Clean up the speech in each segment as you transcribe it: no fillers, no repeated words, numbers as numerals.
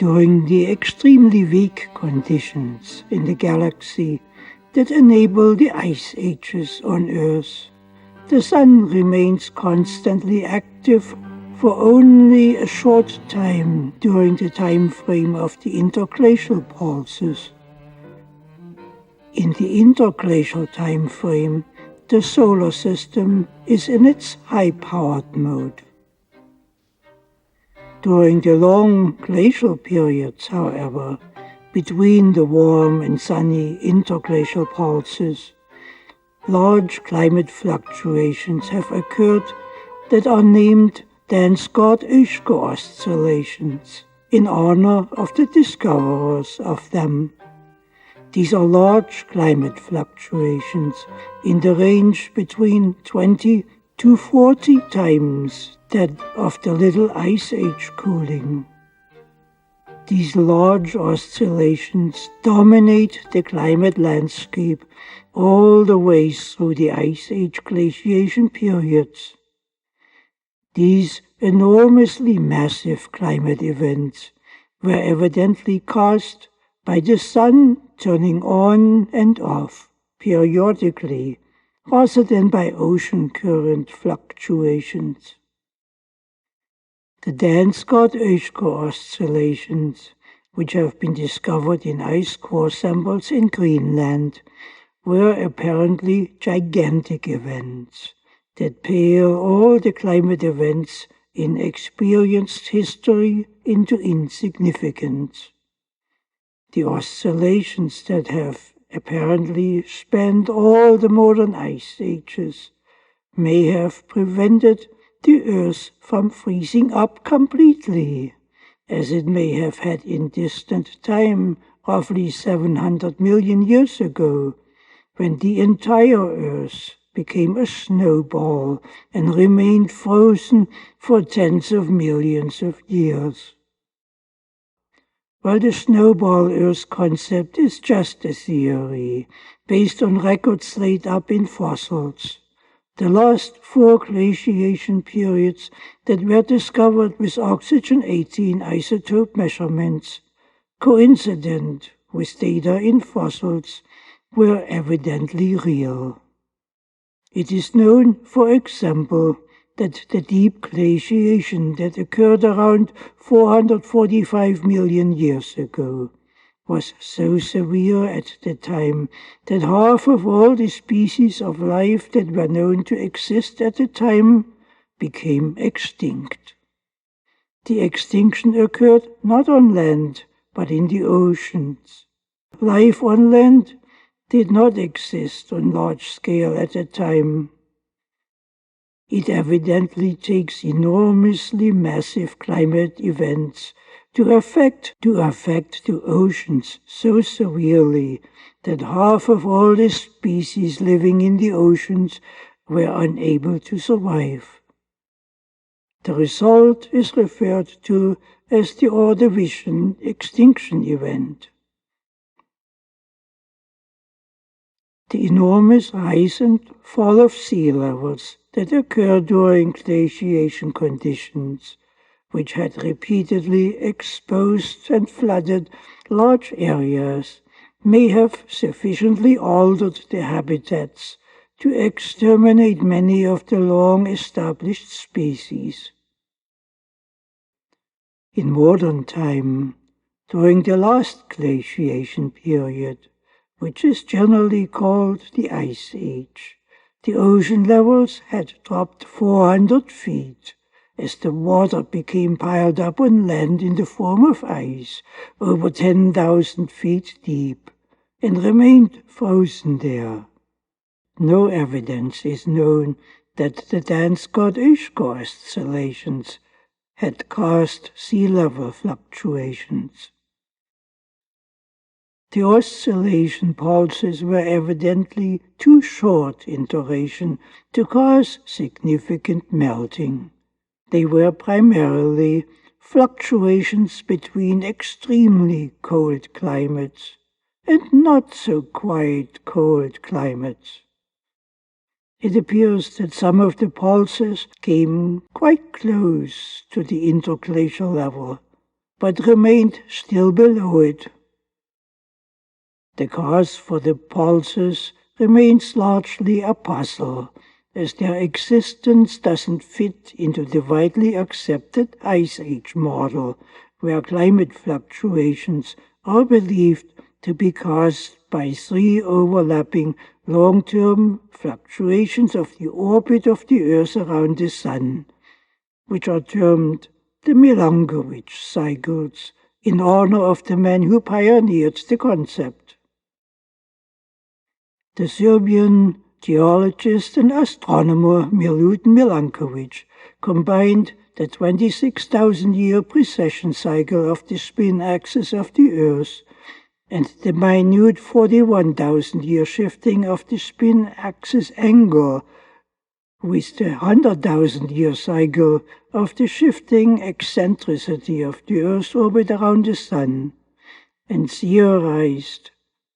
during the extremely weak conditions in the galaxy that enable the ice ages on Earth, the Sun remains constantly active for only a short time during the time frame of the interglacial pulses. In the interglacial time frame, the solar system is in its high-powered mode. During the long glacial periods, however, between the warm and sunny interglacial pulses, large climate fluctuations have occurred that are named Dansgaard Oeschger oscillations in honor of the discoverers of them. These are large climate fluctuations in the range between 20 to 40 times that of the Little Ice Age cooling. These large oscillations dominate the climate landscape all the way through the Ice Age glaciation periods. These enormously massive climate events were evidently caused by the Sun turning on and off periodically, rather than by ocean current fluctuations. The Dansgaard Oeschger oscillations, which have been discovered in ice core samples in Greenland, were apparently gigantic events that pale all the climate events in experienced history into insignificance. The oscillations that have apparently spanned all the modern ice ages may have prevented the Earth from freezing up completely, as it may have had in distant time, roughly 700 million years ago, when the entire Earth became a snowball and remained frozen for tens of millions of years. While the snowball Earth concept is just a theory, based on records laid up in fossils, the last 4 glaciation periods that were discovered with oxygen-18 isotope measurements, coincident with data in fossils, were evidently real. It is known, for example, that the deep glaciation that occurred around 445 million years ago was so severe at the time that half of all the species of life that were known to exist at the time became extinct. The extinction occurred not on land, but in the oceans. Life on land did not exist on large scale at the time. It evidently takes enormously massive climate events to affect the oceans so severely that half of all the species living in the oceans were unable to survive. The result is referred to as the Ordovician extinction event. The enormous rise and fall of sea levels that occur during glaciation conditions, which had repeatedly exposed and flooded large areas, may have sufficiently altered the habitats to exterminate many of the long-established species. In modern time, during the last glaciation period, which is generally called the Ice Age, the ocean levels had dropped 400 feet, as the water became piled up on land in the form of ice over 10,000 feet deep, and remained frozen there. No evidence is known that the Dansgaard Oeschger oscillations had caused sea level fluctuations. The oscillation pulses were evidently too short in duration to cause significant melting. They were primarily fluctuations between extremely cold climates and not so quite cold climates. It appears that some of the pulses came quite close to the interglacial level, but remained still below it. The cause for the pulses remains largely a puzzle, as their existence doesn't fit into the widely accepted Ice Age model, where climate fluctuations are believed to be caused by three overlapping long-term fluctuations of the orbit of the Earth around the Sun, which are termed the Milankovitch cycles, in honor of the man who pioneered the concept. The Serbian geologist and astronomer Milutin Milankovic combined the 26,000-year precession cycle of the spin axis of the Earth and the minute 41,000-year shifting of the spin axis angle with the 100,000-year cycle of the shifting eccentricity of the Earth's orbit around the Sun, and theorized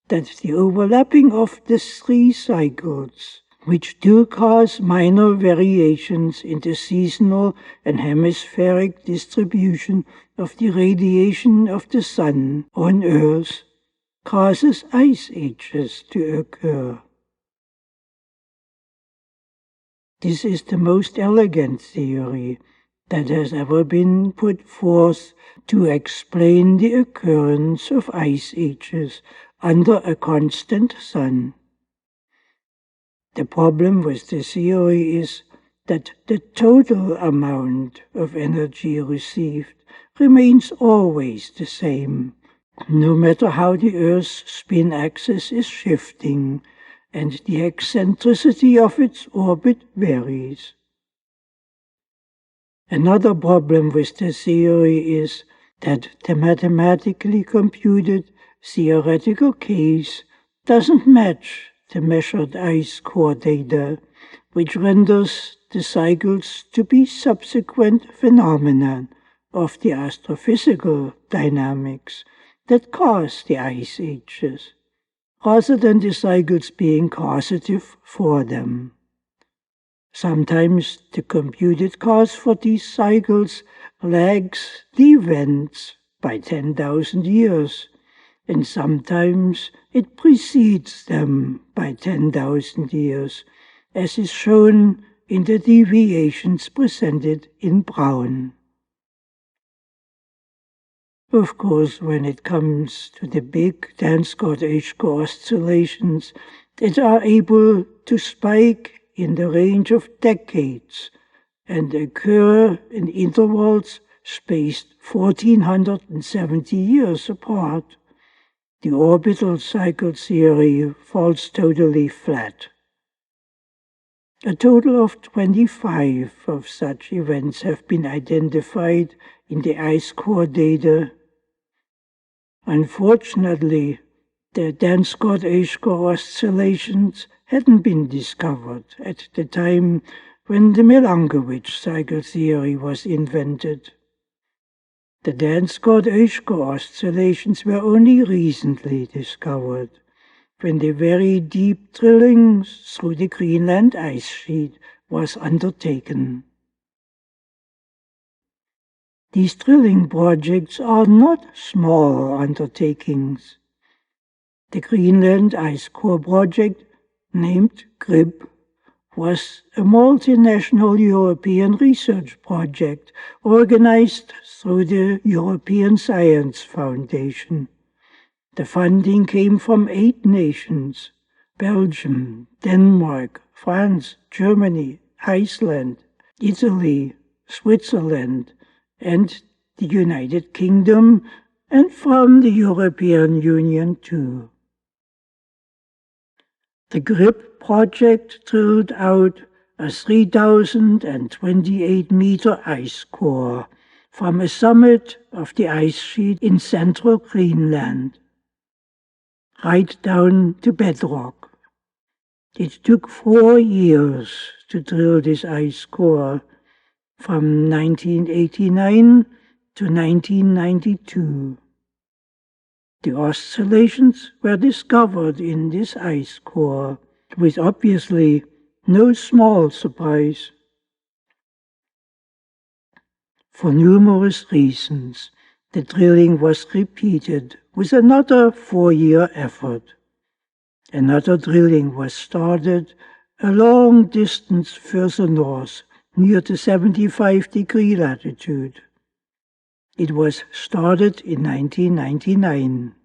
that the overlapping of the three cycles, which do cause minor variations in the seasonal and hemispheric distribution of the radiation of the Sun on Earth, causes ice ages to occur. This is the most elegant theory that has ever been put forth to explain the occurrence of ice ages under a constant sun. The problem with the theory is that the total amount of energy received remains always the same, no matter how the Earth's spin axis is shifting and the eccentricity of its orbit varies. Another problem with the theory is that the mathematically computed theoretical case doesn't match the measured ice core data, which renders the cycles to be subsequent phenomena of the astrophysical dynamics that cause the ice ages, rather than the cycles being causative for them. Sometimes the computed cause for these cycles lags the events by 10,000 years, and sometimes it precedes them by 10,000 years, as is shown in the deviations presented in brown. Of course, when it comes to the big Dansgaard Oeschger oscillations that are able to spike in the range of decades and occur in intervals spaced 1,470 years apart, the orbital cycle theory falls totally flat. A total of 25 of such events have been identified in the ice core data. Unfortunately, the Dansgaard Oeschger oscillations hadn't been discovered at the time when the Milankovitch cycle theory was invented. The Dansgaard Oeschger oscillations were only recently discovered, when the very deep drilling through the Greenland ice sheet was undertaken. These drilling projects are not small undertakings. The Greenland Ice Core project, named GRIB, was a multinational European research project organized through the European Science Foundation. The funding came from 8 nations: Belgium, Denmark, France, Germany, Iceland, Italy, Switzerland, and the United Kingdom, and from the European Union too. The GRIP project drilled out a 3,028-meter ice core from a summit of the ice sheet in central Greenland, right down to bedrock. It took 4 years to drill this ice core, from 1989 to 1992. The oscillations were discovered in this ice core, with obviously no small surprise. For numerous reasons, The drilling was repeated with another 4-year effort. Another drilling was started a long distance further north, near the 75-degree latitude. It was started in 1999.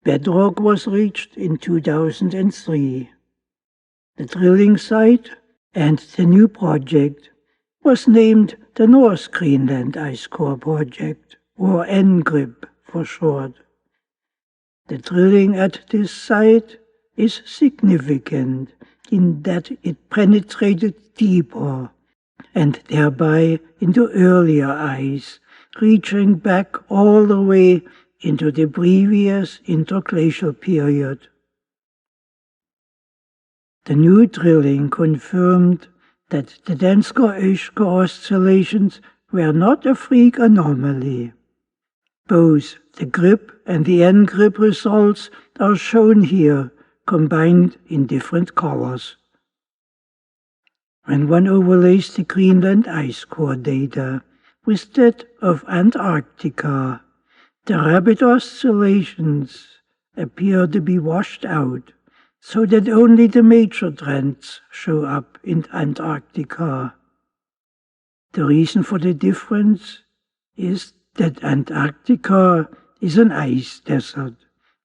Bedrock was reached in 2003. The drilling site and the new project was named the North Greenland Ice Core Project, or NGRIP for short. The drilling at this site is significant in that it penetrated deeper and thereby into earlier ice, reaching back all the way into the previous interglacial period. The new drilling confirmed that the Dansgaard Oeschger oscillations were not a freak anomaly. Both the GRIP and the NGRIP results are shown here, combined in different colors. When one overlays the Greenland ice core data with that of Antarctica, the rapid oscillations appear to be washed out, so that only the major trends show up in Antarctica. The reason for the difference is that Antarctica is an ice desert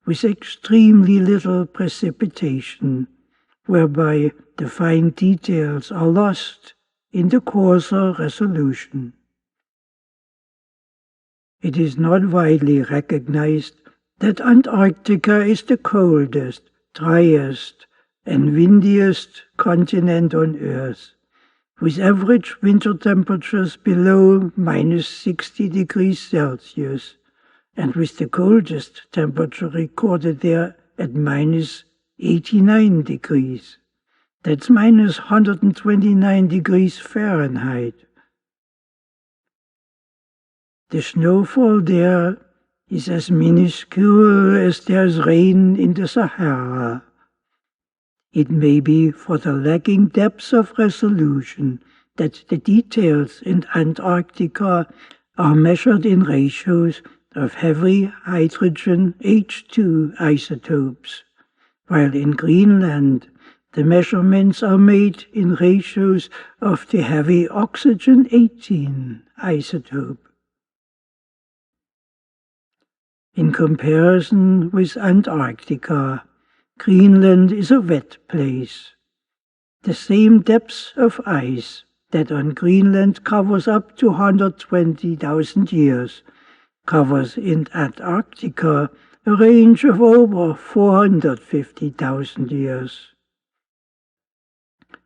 with extremely little precipitation, whereby the fine details are lost in the coarser resolution. It is not widely recognized that Antarctica is the coldest, driest, and windiest continent on Earth, with average winter temperatures below -60 degrees Celsius, and with the coldest temperature recorded there at -89 degrees. That's -129 degrees Fahrenheit. The snowfall there is as minuscule as there's rain in the Sahara. It may be for the lacking depths of resolution that the details in Antarctica are measured in ratios of heavy hydrogen H2 isotopes, while in Greenland the measurements are made in ratios of the heavy oxygen 18 isotope. In comparison with Antarctica, Greenland is a wet place. The same depths of ice that on Greenland covers up to 120,000 years covers in Antarctica a range of over 450,000 years.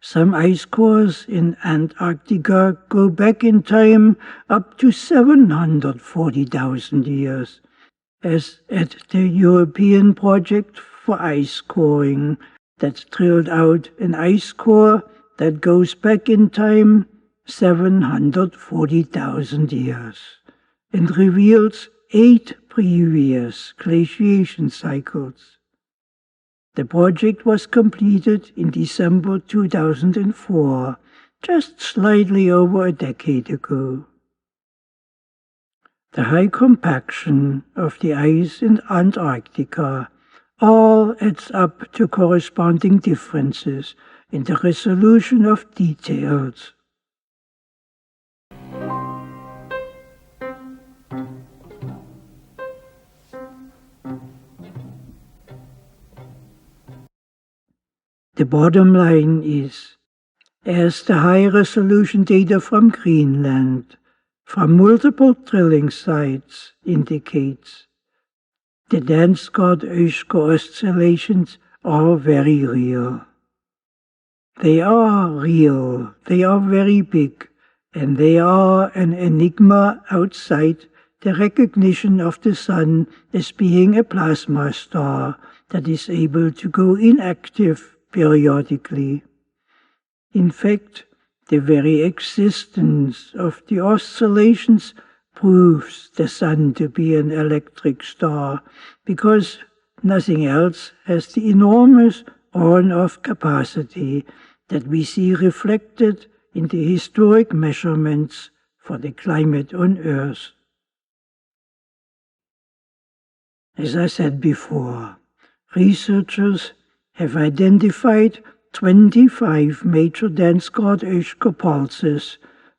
Some ice cores in Antarctica go back in time up to 740,000 years, as at the European project for ice coring that drilled out an ice core that goes back in time 740,000 years and reveals 8 previous glaciation cycles. The project was completed in December 2004, just slightly over a decade ago. The high compaction of the ice in Antarctica all adds up to corresponding differences in the resolution of details. The bottom line is, as the high-resolution data from Greenland, from multiple drilling sites indicates, the Dansgaard Oeschger oscillations are very real. They are real, they are very big, and they are an enigma outside the recognition of the Sun as being a plasma star that is able to go inactive periodically. In fact, the very existence of the oscillations proves the Sun to be an electric star, because nothing else has the enormous on-off capacity that we see reflected in the historic measurements for the climate on Earth. As I said before, researchers have identified 25 major Dansgaard Oeschger pulses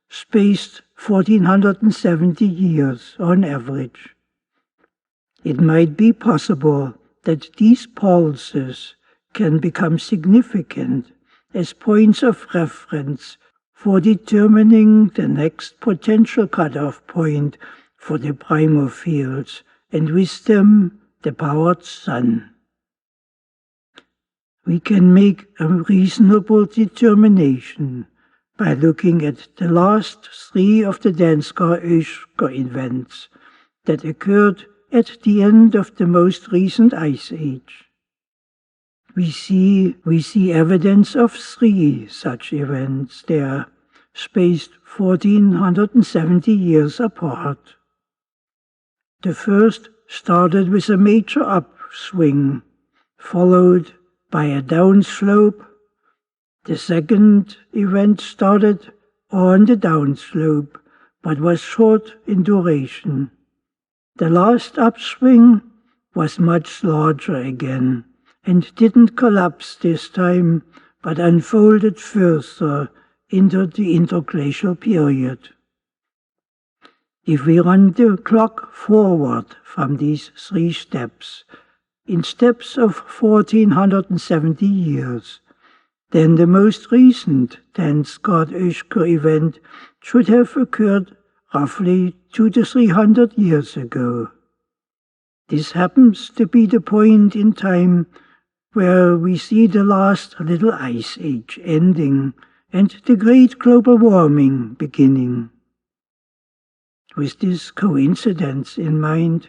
spaced 1470 years on average. It might be possible that these pulses can become significant as points of reference for determining the next potential cutoff point for the primal fields and with them the powered sun. We can make a reasonable determination by looking at the last three of the Dansgaard Oeschger events that occurred at the end of the most recent ice age. We see evidence of three such events there, spaced 1470 years apart. The first started with a major upswing, followed by a downslope. The second event started on the downslope, but was short in duration. The last upswing was much larger again, and didn't collapse this time, but unfolded further into the interglacial period. If we run the clock forward from these three steps, in steps of 1470 years, then the most recent Dansgaard Oeschger event should have occurred roughly 200 to 300 years ago. This happens to be the point in time where we see the last little ice age ending and the great global warming beginning. With this coincidence in mind,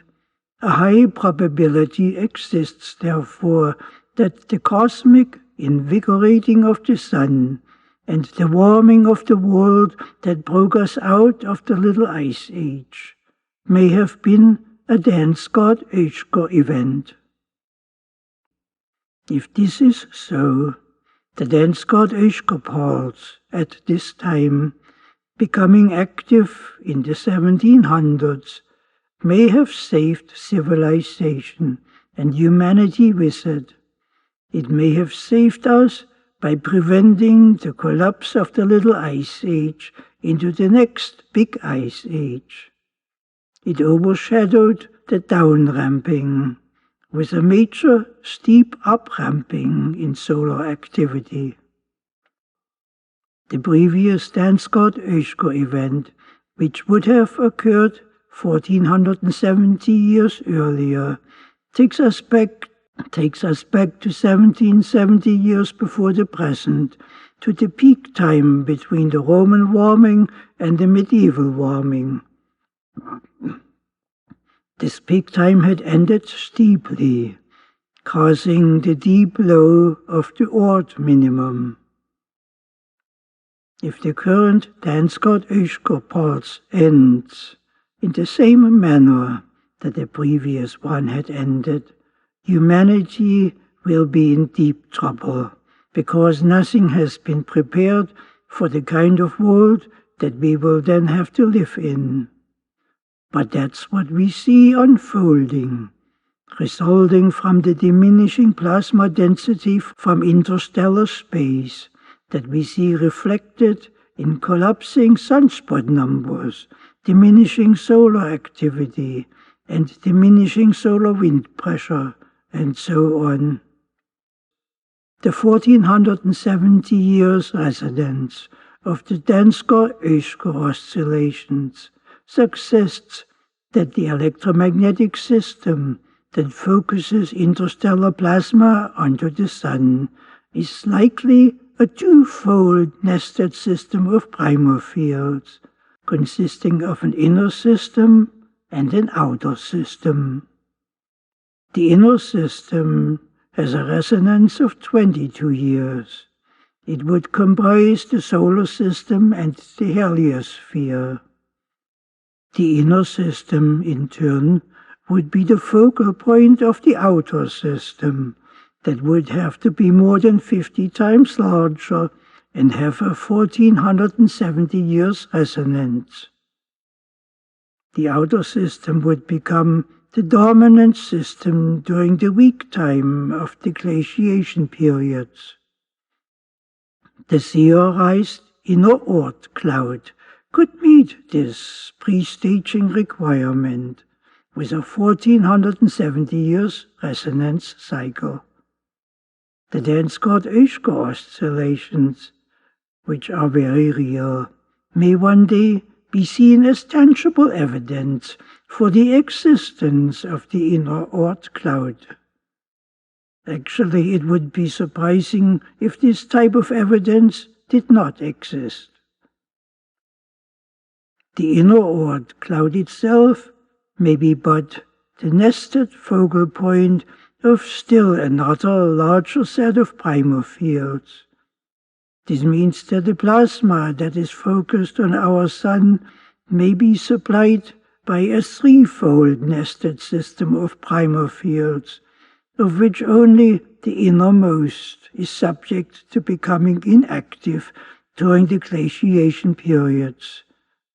a high probability exists, therefore, that the cosmic invigorating of the sun and the warming of the world that broke us out of the little ice age may have been a Dansgaard Oeschger event. If this is so, the Dansgaard Oeschger pulse at this time, becoming active in the 1700s, may have saved civilization and humanity with it. It may have saved us by preventing the collapse of the little ice age into the next big ice age. It overshadowed the down-ramping, with a major steep up-ramping in solar activity. The previous Dansgaard Oeschger event, which would have occurred 1470 years earlier, takes us back to 1770 years before the present, to the peak time between the Roman warming and the medieval warming. This peak time had ended steeply, causing the deep low of the Oort minimum. If the current Dansgaard Oeschger pulse ends in the same manner that the previous one had ended, humanity will be in deep trouble, because nothing has been prepared for the kind of world that we will then have to live in. But that's what we see unfolding, resulting from the diminishing plasma density from interstellar space that we see reflected in collapsing sunspot numbers, diminishing solar activity, and diminishing solar wind pressure, and so on. The 1470 years residence of the Dansgaard Oeschger oscillations suggests that the electromagnetic system that focuses interstellar plasma onto the sun is likely a twofold nested system of primal fields, consisting of an inner system and an outer system. The inner system has a resonance of 22 years. It would comprise the solar system and the heliosphere. The inner system, in turn, would be the focal point of the outer system, that would have to be more than 50 times larger and have a 1470 years resonance. The outer system would become the dominant system during the weak time of the glaciation periods. The theorized inner Oort cloud could meet this pre-staging requirement with a 1470 years resonance cycle. The Dansgaard Oeschger oscillations, which are very real, may one day be seen as tangible evidence for the existence of the inner Oort cloud. Actually, it would be surprising if this type of evidence did not exist. The inner Oort cloud itself may be but the nested focal point of still another larger set of primal fields. This means that the plasma that is focused on our Sun may be supplied by a threefold nested system of primal fields, of which only the innermost is subject to becoming inactive during the glaciation periods,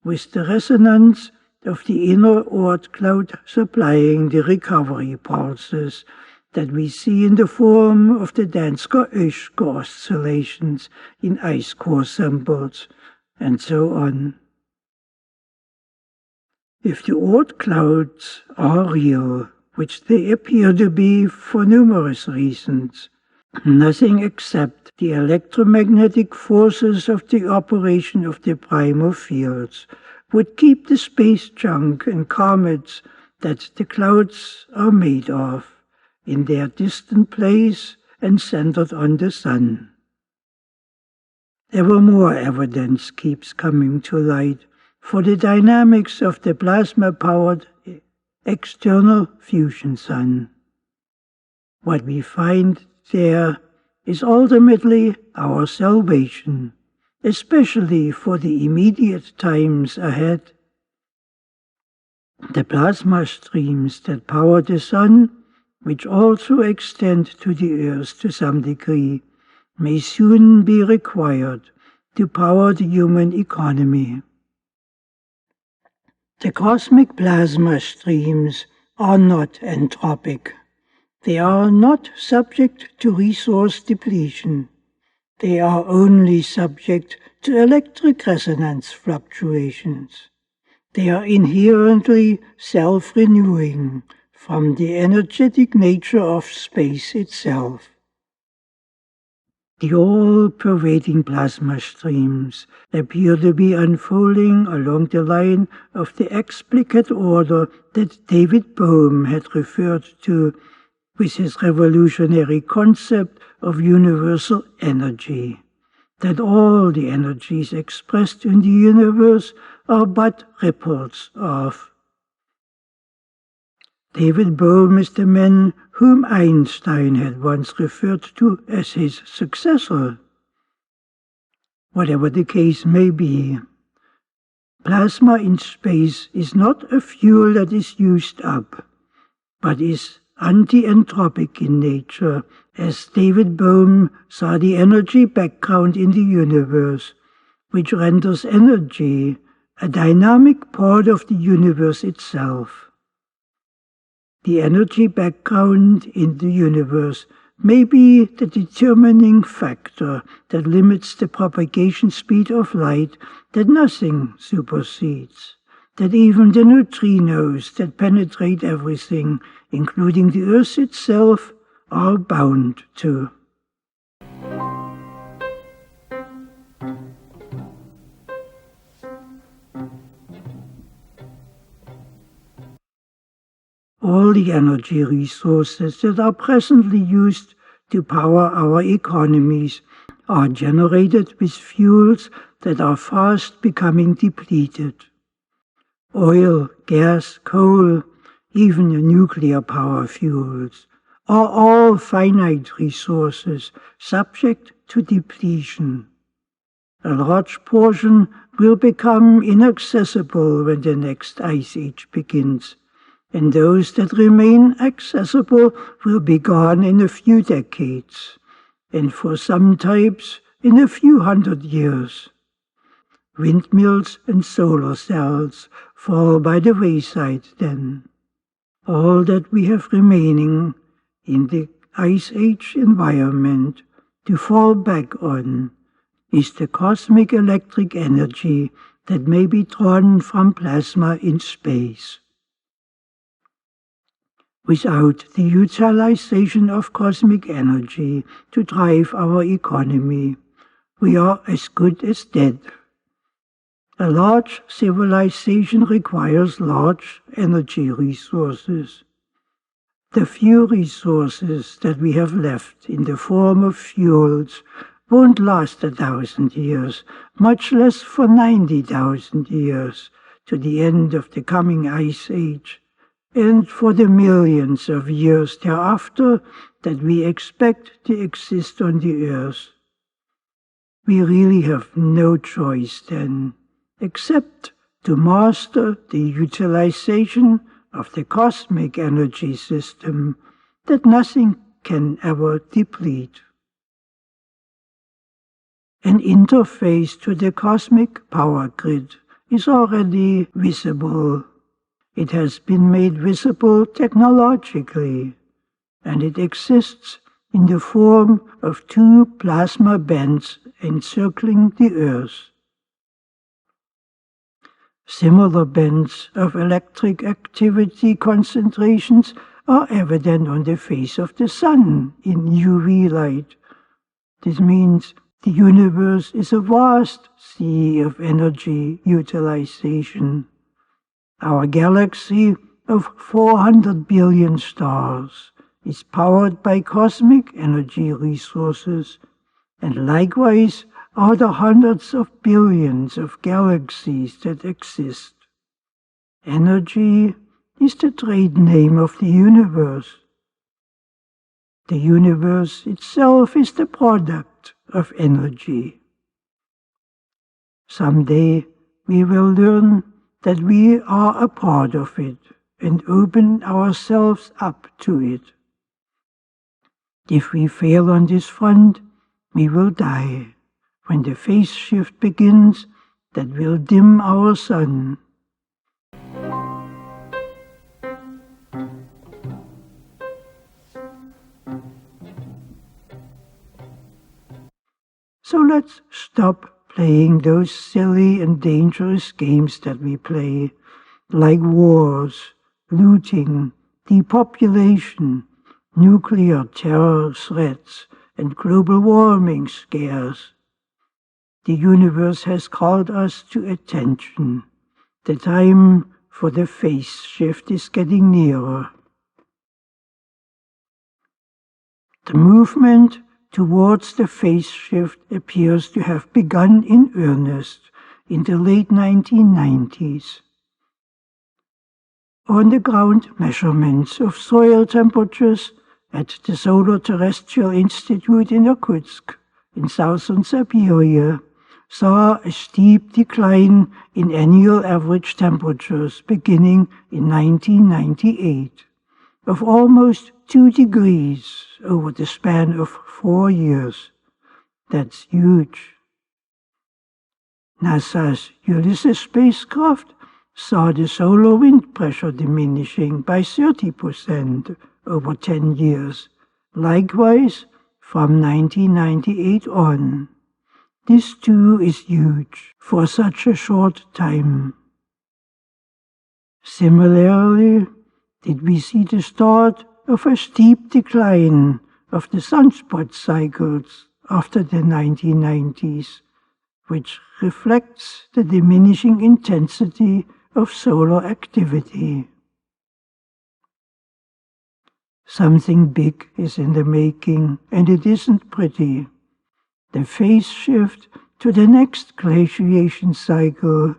with the resonance of the inner Oort cloud supplying the recovery pulses that we see in the form of the Dansgaard Oeschger oscillations in ice core samples, and so on. If the Oort clouds are real, which they appear to be for numerous reasons, nothing except the electromagnetic forces of the operation of the primal fields would keep the space junk and comets that the clouds are made of in their distant place and centered on the Sun. Ever more evidence keeps coming to light for the dynamics of the plasma-powered external fusion Sun. What we find there is ultimately our salvation, especially for the immediate times ahead. The plasma streams that power the Sun, which also extend to the Earth to some degree, may soon be required to power the human economy. The cosmic plasma streams are not entropic. They are not subject to resource depletion. They are only subject to electric resonance fluctuations. They are inherently self-renewing from the energetic nature of space itself. The all-pervading plasma streams appear to be unfolding along the line of the explicate order that David Bohm had referred to with his revolutionary concept of universal energy, that all the energies expressed in the universe are but ripples of. David Bohm is the man whom Einstein had once referred to as his successor. Whatever the case may be, plasma in space is not a fuel that is used up, but is anti-entropic in nature, as David Bohm saw the energy background in the universe, which renders energy a dynamic part of the universe itself. The energy background in the universe may be the determining factor that limits the propagation speed of light that nothing supersedes, that even the neutrinos that penetrate everything, including the Earth itself, are bound to. All the energy resources that are presently used to power our economies are generated with fuels that are fast becoming depleted. Oil, gas, coal, even the nuclear power fuels are all finite resources subject to depletion. A large portion will become inaccessible when the next ice age begins, and those that remain accessible will be gone in a few decades, and for some types in a few hundred years. Windmills and solar cells fall by the wayside then. All that we have remaining in the Ice Age environment to fall back on is the cosmic electric energy that may be drawn from plasma in space. Without the utilization of cosmic energy to drive our economy, we are as good as dead. A large civilization requires large energy resources. The few resources that we have left in the form of fuels won't last 1,000 years, much less for 90,000 years, to the end of the coming Ice Age, and for the millions of years thereafter that we expect to exist on the Earth. We really have no choice then, except to master the utilization of the cosmic energy system that nothing can ever deplete. An interface to the cosmic power grid is already visible. It has been made visible technologically, and it exists in the form of two plasma bands encircling the Earth. Similar bands of electric activity concentrations are evident on the face of the Sun in UV light. This means the universe is a vast sea of energy utilization. Our galaxy of 400 billion stars is powered by cosmic energy resources, and likewise are the hundreds of billions of galaxies that exist. Energy is the trade name of the universe. The universe itself is the product of energy. Someday we will learn that we are a part of it and open ourselves up to it. If we fail on this front, we will die when the phase shift begins that will dim our sun. So let's stop playing those silly and dangerous games that we play, like wars, looting, depopulation, nuclear terror threats, and global warming scares. The universe has called us to attention. The time for the phase shift is getting nearer. The movement towards the phase shift appears to have begun in earnest in the late 1990s. On-the-ground measurements of soil temperatures at the Solar-Terrestrial Institute in Oort in southern Siberia saw a steep decline in annual average temperatures beginning in 1998 of almost 2 degrees over the span of 4 years. That's huge. NASA's Ulysses spacecraft saw the solar wind pressure diminishing by 30% over 10 years, likewise from 1998 on. This too is huge for such a short time. Similarly, did we see the start of a steep decline of the sunspot cycles after the 1990s, which reflects the diminishing intensity of solar activity. Something big is in the making, and it isn't pretty. The phase shift to the next glaciation cycle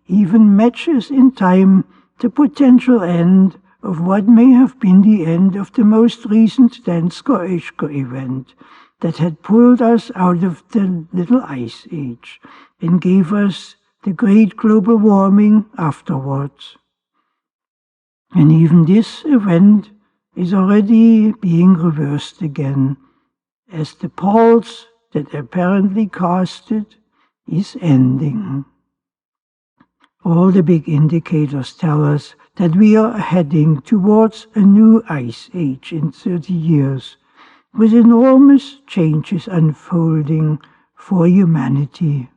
even matches in time the potential end of what may have been the end of the most recent Dansgaard Oeschger event that had pulled us out of the Little Ice Age and gave us the great global warming afterwards. And even this event is already being reversed again, as the pulse that apparently cast it is ending. All the big indicators tell us that we are heading towards a new ice age in 30 years, with enormous changes unfolding for humanity.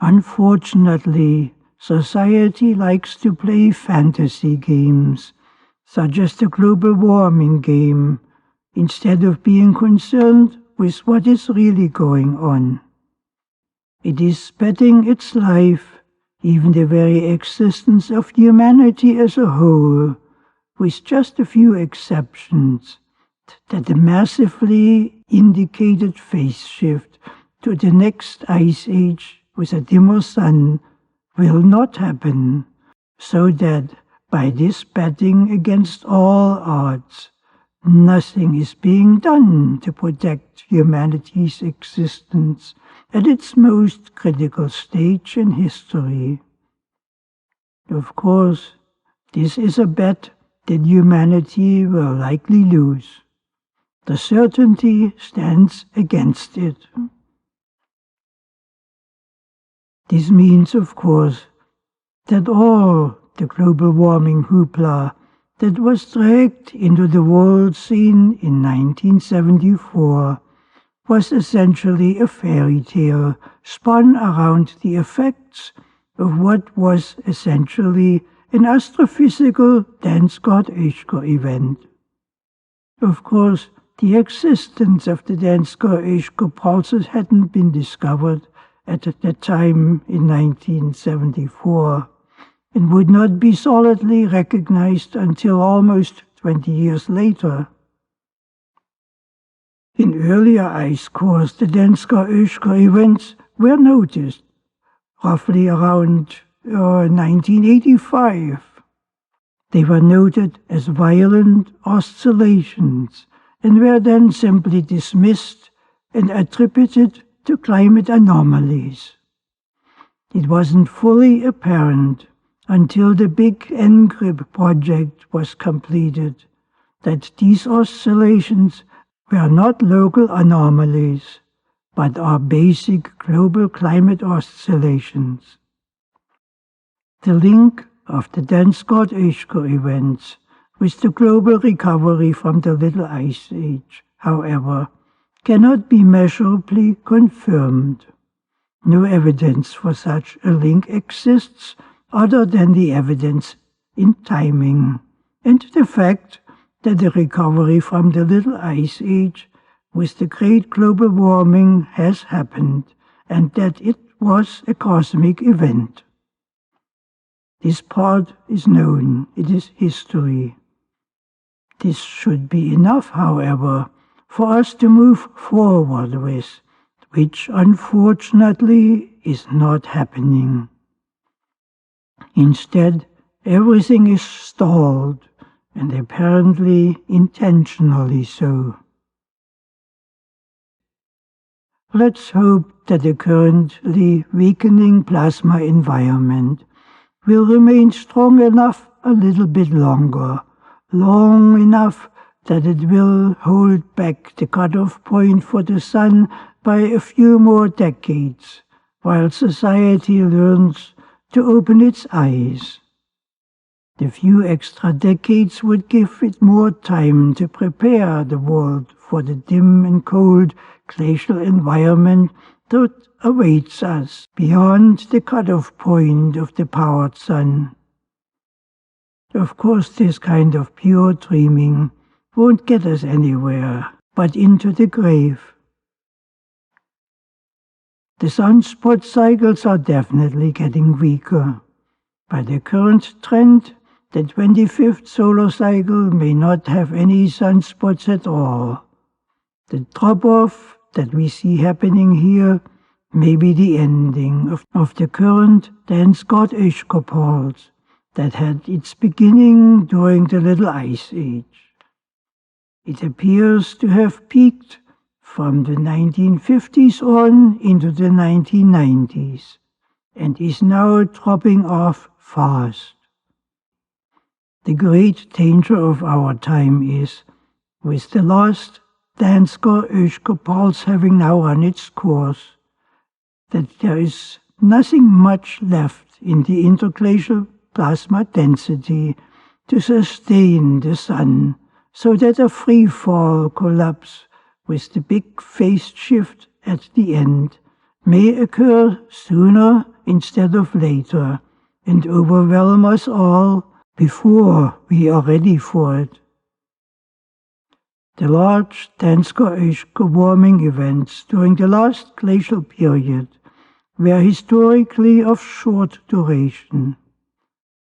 Unfortunately, society likes to play fantasy games, such as the global warming game, instead of being concerned with what is really going on. It is betting its life, even the very existence of humanity as a whole, with just a few exceptions, that the massively indicated phase shift to the next ice age with a dimmer sun will not happen, so that by this betting against all odds, nothing is being done to protect humanity's existence at its most critical stage in history. Of course, this is a bet that humanity will likely lose. The certainty stands against it. This means, of course, that all the global warming hoopla that was dragged into the world scene in 1974 was essentially a fairy tale spun around the effects of what was essentially an astrophysical Dansgaard Oeschger event. Of course, the existence of the Dansgaard Oeschger pulses hadn't been discovered at that time in 1974, and would not be solidly recognized until almost 20 years later. In earlier ice cores, the Dansgaard Oeschger events were noticed, roughly around 1985. They were noted as violent oscillations and were then simply dismissed and attributed to climate anomalies. It wasn't fully apparent until the big NGRIP project was completed that these oscillations were not local anomalies, but are basic global climate oscillations. The link of the Dansgaard Oeschger events with the global recovery from the Little Ice Age, however, cannot be measurably confirmed. No evidence for such a link exists other than the evidence in timing, and the fact that the recovery from the Little Ice Age with the great global warming has happened, and that it was a cosmic event. This part is known, it is history. This should be enough, however, for us to move forward with, which unfortunately is not happening. Instead, everything is stalled, and apparently intentionally so. Let's hope that the currently weakening plasma environment will remain strong enough a little bit longer, long enough that it will hold back the cutoff point for the sun by a few more decades, while society learns to open its eyes. The few extra decades would give it more time to prepare the world for the dim and cold glacial environment that awaits us beyond the cutoff point of the powered sun. Of course, this kind of pure dreaming won't get us anywhere but into the grave. The sunspot cycles are definitely getting weaker. By the current trend, the 25th solar cycle may not have any sunspots at all. The drop-off that we see happening here may be the ending of the current Dansgaard Oeschger pulse that had its beginning during the Little Ice Age. It appears to have peaked from the 1950s on into the 1990s, and is now dropping off fast. The great danger of our time is, with the last Dansgaard Oeschger pulse having now run its course, that there is nothing much left in the interglacial plasma density to sustain the sun, so that a free-fall collapse with the big phase shift at the end may occur sooner instead of later and overwhelm us all before we are ready for it. The large Dansgaard Oeschger warming events during the last glacial period were historically of short duration.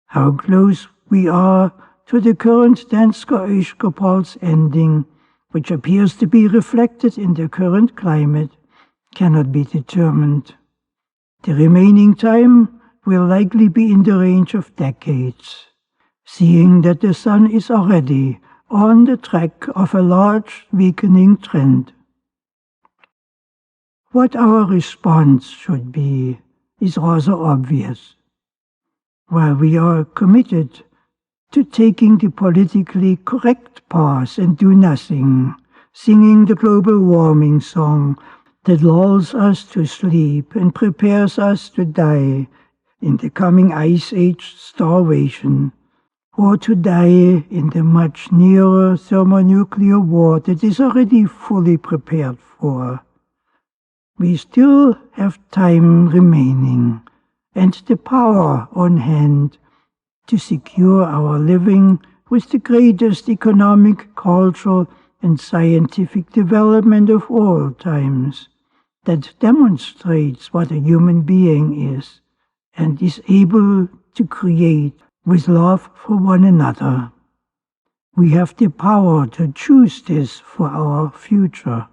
How close we are to the current Dansgaard Oeschger pulse ending, which appears to be reflected in the current climate, cannot be determined. The remaining time will likely be in the range of decades, seeing that the sun is already on the track of a large weakening trend. What our response should be is rather obvious. While we are committed to taking the politically correct path and do nothing, singing the global warming song that lulls us to sleep and prepares us to die in the coming ice age starvation, or to die in the much nearer thermonuclear war that is already fully prepared for. We still have time remaining and the power on hand to secure our living with the greatest economic, cultural, and scientific development of all times that demonstrates what a human being is and is able to create with love for one another. We have the power to choose this for our future.